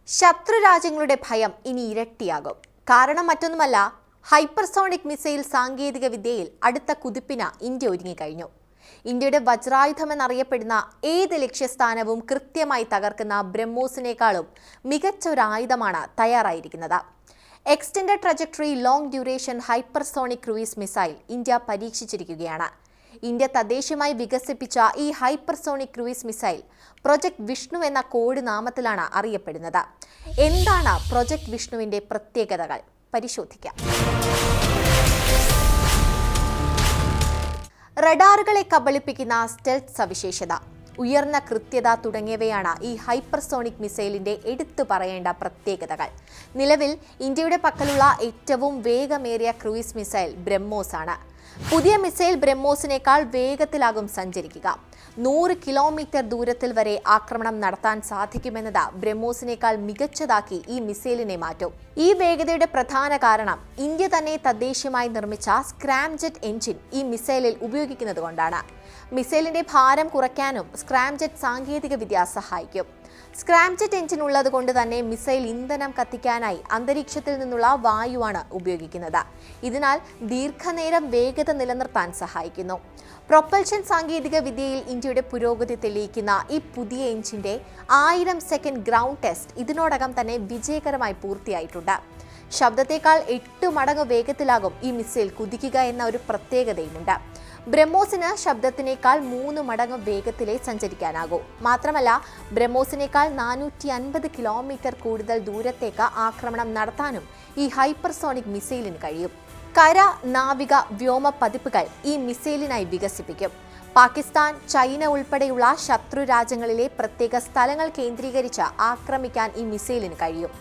ശത്രുരാജ്യങ്ങളുടെ ഭയം ഇനി ഇരട്ടിയാകും. കാരണം മറ്റൊന്നുമല്ല, ഹൈപ്പർസോണിക് മിസൈൽ സാങ്കേതിക വിദ്യയിൽ അടുത്ത കുതിപ്പിന് ഇന്ത്യ ഒരുങ്ങിക്കഴിഞ്ഞു. ഇന്ത്യയുടെ വജ്രായുധമെന്നറിയപ്പെടുന്ന ഏത് ലക്ഷ്യസ്ഥാനവും കൃത്യമായി തകർക്കുന്ന ബ്രഹ്മോസിനേക്കാളും മികച്ച ഒരു ആയുധമാണ് തയ്യാറായിരിക്കുന്നത്. Extended trajectory long duration hypersonic cruise missile India പരീക്ഷിച്ചിരിക്കുകയാണ്. ഇന്ത്യ തദ്ദേശീയമായി വികസിപ്പിച്ച ഈ hypersonic cruise missile project Vishnu എന്ന കോഡ് നാമത്തിലാണ് അറിയപ്പെടുന്നത്. എന്താണ് പ്രൊജക്ട് വിഷ്ണുവിന്റെ പ്രത്യേകതകൾ? പരിശോധിക്കാം. റഡാറുകളെ കബളിപ്പിക്കുന്ന സ്റ്റെൽത്ത് സവിശേഷത, ഉയർന്ന കൃത്യത തുടങ്ങിയവയാണ് ഈ ഹൈപ്പർസോണിക് മിസൈലിന്റെ എടുത്തു പറയേണ്ട പ്രത്യേകതകൾ. നിലവിൽ ഇന്ത്യയുടെ പക്കലുള്ള ഏറ്റവും വേഗമേറിയ ക്രൂയിസ് മിസൈൽ ബ്രഹ്മോസ് ആണ്. പുതിയ മിസൈൽ ബ്രഹ്മോസിനേക്കാൾ വേഗത്തിലാകും സഞ്ചരിക്കുക. 100 കിലോമീറ്റർ ദൂരത്തിൽ വരെ ആക്രമണം നടത്താൻ സാധിക്കുമെന്നത് ബ്രഹ്മോസിനേക്കാൾ മികച്ചതാക്കി ഈ മിസൈലിനെ മാറ്റും. ഈ വേഗതയുടെ പ്രധാന കാരണം ഇന്ത്യ തന്നെ തദ്ദേശീയമായി നിർമ്മിച്ച സ്ക്രാംജെറ്റ് എഞ്ചിൻ ഈ മിസൈലിൽ ഉപയോഗിക്കുന്നത് കൊണ്ടാണ്. മിസൈലിന്റെ ഭാരം കുറയ്ക്കാനും സ്ക്രാംജെറ്റ് സാങ്കേതിക വിദ്യ സഹായിക്കും. സ്ക്രാംജെറ്റ് എഞ്ചിൻ ഉള്ളത് കൊണ്ട് തന്നെ മിസൈൽ ഇന്ധനം കത്തിക്കാനായി അന്തരീക്ഷത്തിൽ നിന്നുള്ള വായുവാണ് ഉപയോഗിക്കുന്നത്. ഇതിനാൽ ദീർഘനേരം വേഗത നിലനിർത്താൻ സഹായിക്കുന്നു. പ്രൊപ്പൽഷൻ സാങ്കേതിക വിദ്യയിൽ ഇന്ത്യയുടെ പുരോഗതി തെളിയിക്കുന്ന ഈ പുതിയ എഞ്ചിന്റെ 1000 സെക്കൻഡ് ഗ്രൗണ്ട് ടെസ്റ്റ് ഇതിനോടകം തന്നെ വിജയകരമായി പൂർത്തിയായിട്ടുണ്ട്. ശബ്ദത്തേക്കാൾ 8 മടങ്ങ് വേഗത്തിലാകും ഈ മിസൈൽ കുതിക്കുക എന്ന ഒരു പ്രത്യേകതയുമുണ്ട്. ബ്രഹ്മോസിന് ശബ്ദത്തിനേക്കാൾ 3 മടങ്ങ് വേഗത്തിലേ സഞ്ചരിക്കാനാകൂ. മാത്രമല്ല, ബ്രഹ്മോസിനേക്കാൾ 450 കിലോമീറ്റർ കൂടുതൽ ദൂരത്തേക്ക് ആക്രമണം നടത്താനും ഈ ഹൈപ്പർസോണിക് മിസൈലിന് കഴിയും. കര, നാവിക, വ്യോമ പതിപ്പുകൾ ഈ മിസൈലിനായി വികസിപ്പിക്കും. പാകിസ്ഥാൻ, ചൈന ഉൾപ്പെടെയുള്ള ശത്രു രാജ്യങ്ങളിലെ പ്രത്യേക സ്ഥലങ്ങൾ കേന്ദ്രീകരിച്ച് ആക്രമിക്കാൻ ഈ മിസൈലിന് കഴിയും.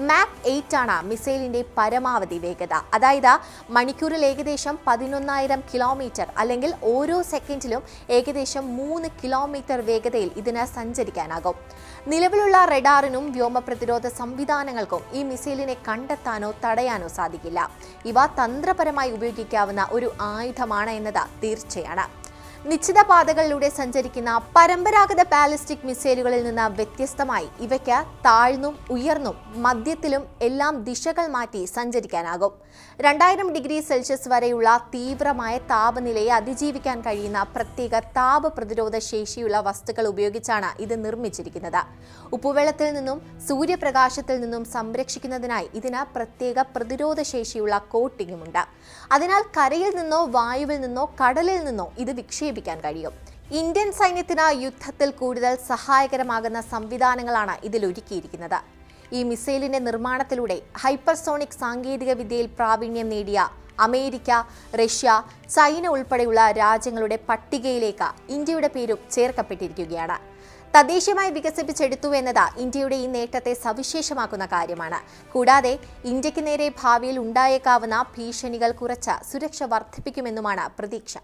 മാക് 8 ആണ് മിസൈലിന്റെ പരമാവധി വേഗത. അതായത് മണിക്കൂറിൽ ഏകദേശം 11,000 കിലോമീറ്റർ അല്ലെങ്കിൽ ഓരോ സെക്കൻഡിലും ഏകദേശം 3 കിലോമീറ്റർ വേഗതയിൽ ഇതിന് സഞ്ചരിക്കാനാകും. നിലവിലുള്ള റഡാറിനും വ്യോമ പ്രതിരോധ സംവിധാനങ്ങൾക്കും ഈ മിസൈലിനെ കണ്ടെത്താനോ തടയാനോ സാധിക്കില്ല. ഇവ തന്ത്രപരമായി ഉപയോഗിക്കാവുന്ന ഒരു ആയുധമാണ് എന്നത് തീർച്ചയാണ്. നിശ്ചിത പാതകളിലൂടെ സഞ്ചരിക്കുന്ന പരമ്പരാഗത ബാലിസ്റ്റിക് മിസൈലുകളിൽ നിന്ന് വ്യത്യസ്തമായി ഇവയ്ക്ക് താഴ്ന്നും ഉയർന്നും മധ്യത്തിലും എല്ലാം ദിശകൾ മാറ്റി സഞ്ചരിക്കാനാകും. 2000 ഡിഗ്രി സെൽഷ്യസ് വരെയുള്ള തീവ്രമായ താപനിലയെ അതിജീവിക്കാൻ കഴിയുന്ന പ്രത്യേക താപ പ്രതിരോധ ശേഷിയുള്ള വസ്തുക്കൾ ഉപയോഗിച്ചാണ് ഇത് നിർമ്മിച്ചിരിക്കുന്നത്. ഉപ്പുവെള്ളത്തിൽ നിന്നും സൂര്യപ്രകാശത്തിൽ നിന്നും സംരക്ഷിക്കുന്നതിനായി ഇതിന് പ്രത്യേക പ്രതിരോധ ശേഷിയുള്ള കോട്ടിങ്ങുമുണ്ട്. അതിനാൽ കരയിൽ നിന്നോ വായുവിൽ നിന്നോ കടലിൽ നിന്നോ ഇത് വിക്ഷേപിക്കാൻ കഴിയും. ഇന്ത്യൻ സൈന്യത്തിന് യുദ്ധത്തിൽ കൂടുതൽ സഹായകരമാകുന്ന സംവിധാനങ്ങളാണ് ഇതിൽ ഒരുക്കിയിരിക്കുന്നത്. ഈ മിസൈലിന്റെ നിർമ്മാണത്തിലൂടെ ഹൈപ്പർസോണിക് സാങ്കേതിക വിദ്യയിൽ പ്രാവീണ്യം നേടിയ അമേരിക്ക, റഷ്യ, ചൈന ഉൾപ്പെടെയുള്ള രാജ്യങ്ങളുടെ പട്ടികയിലേക്ക് ഇന്ത്യയുടെ പേരും ചേർക്കപ്പെട്ടിരിക്കുകയാണ്. തദ്ദേശീയമായി വികസിപ്പിച്ചെടുത്തു എന്നത് ഇന്ത്യയുടെ ഈ നേട്ടത്തെ സവിശേഷമാക്കുന്ന കാര്യമാണ്. കൂടാതെ ഇന്ത്യക്ക് നേരെ ഭാവിയിൽ ഉണ്ടായേക്കാവുന്ന ഭീഷണികൾ കുറച്ച് സുരക്ഷ വർദ്ധിപ്പിക്കുമെന്നുമാണ് പ്രതീക്ഷ.